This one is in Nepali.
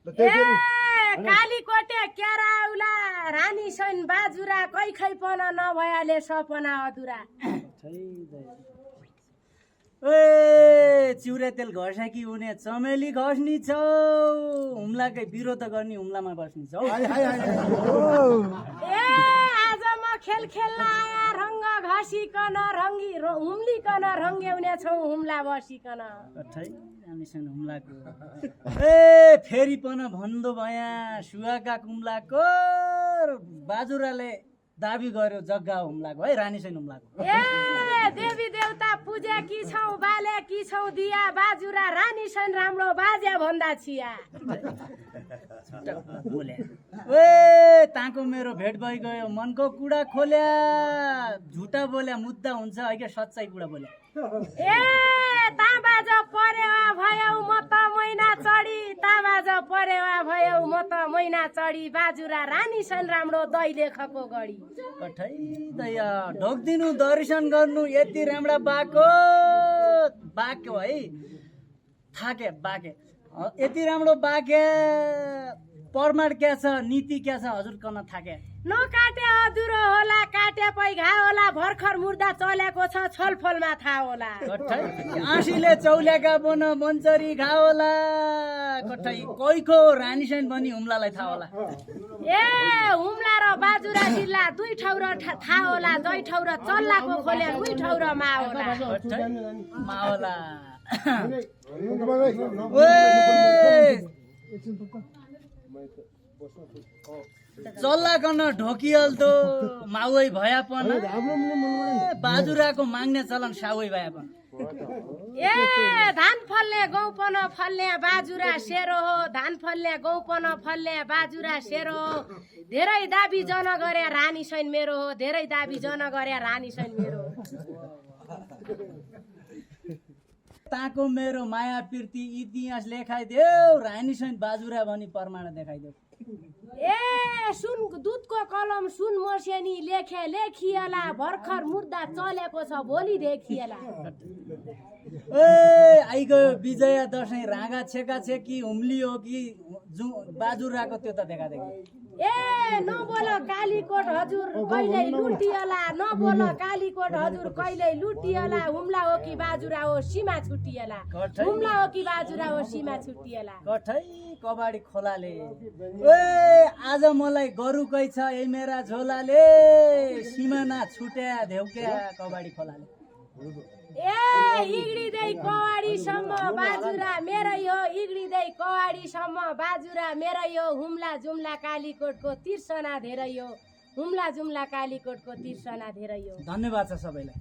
कालीकोटे केराउला रानी सैन बाजुरा कै खैपन नभयाले सपना अधुरा। ए चिउरे तेल घर्साकी हुने चमेली घस्नी छौ हुम्लाकै विरोध गर्ने हुम्लामा बस्नी छौ। ए आज म खेल खेल्न आया रंग घसिकन रंगी हुम्लिकन रंग्याउने छौ हुम्ला बसिकन। रानीसँग हुम्लाको ए फेरि पन भन्दो भया सुवाका कुम्लाको बाजुराले दाबी गर्यो जग्गा हुम्लाको है रानीसँग हुम्लाको। ए देवी देवता पूजा की छौ बाले की छौ दिया बाजुरा रानी सन राम्रो बाज्या भन्दा छिया। बोले ए ताको मेरो भेट भइ गयो मनको कुरा खोल्या झुटा बोल्या मुद्दा हुन्छ है के सच्चाइ कुरा बोल्या। ए ताबाज परेवा भयौ म त मैना चढी ताबाज परेवा भयौ म त मैना चढी बाजुरा रानी सन राम्रो दै लेखको गढी। कठै दया ढोक्दिनु दर्शन गर्नु यति राम्रा बाको बाक्यो है थाके बाके यति राम्रो बाके परमाण क्या छ नीति क्या छ हजुर कन थाके। नकाटे अधुरो होला काटे पै घा होला भर्खर मुर्दा चलेको छ छलफलमा थाहा होला। आँसीले चौल्याका बन मन्चरी घा होला कठै कैको रानीसेन बनी हुम्लालाई थाहा होला। ए हुम्ला र बाजुरा जिल्ला दुई ठाउँ र थाहा होला दुई ठाउँ र चल्लाको खोले दुई ठाउँ र माओला माओला। चल्ला कन ढोकिहाल्दो माउै भया पन बाजुराको माग्ने चलन साउै भया पन। ए धान फल्ने गौपन फल्ने बाजुरा सेरो हो धान फल्ने गौपन फल्ने बाजुरा सेरो हो धेरै दाबी जन गरे रानी सैन मेरो हो धेरै दाबी जन गरे रानी सैन मेरो। ताको मेरो माया प्रीति इतिहास लेखाइदेऊ रानी सैन बाजुरा भनी प्रमाण देखाइदेऊ। ए सुन दुधको कलम सुन मर्सेनी लेखे लेखिएला भर्खर मुर्दा चलेको छ भोलि देखिएला। ए आइगयो विजया दशैं राँगा छेका छेकी हुम्ली हो कि बाजुराको त्यो त देखा देखी। ए नबोल कालीकोट हजुर कहिल्यै लुटिएला नबोल कालीकोट हजुर कहिल्यै लुटिएला हुम्ला हो कि बाजुरा हो सीमा छुटिएला हुम्ला हो कि बाजुरा हो सीमा छुटिएला। कठै कबाडी खोलाले ए आज मलाई गरुकै छ ए मेरा झोलाले सिमाना छुट्या धेउक्या कबाडी खोलाले। ए इग्रिँदै कवाडीसम्म बाजुरा मेरै हो इग्रिँदै कवाडीसम्म बाजुरा मेरै हो हुम्ला जुम्ला कालीकोटको तिर्सना धेरै हो हुम्ला जुम्ला कालीकोटको तिर्सना धेरै हो। धन्यवाद छ सबैलाई।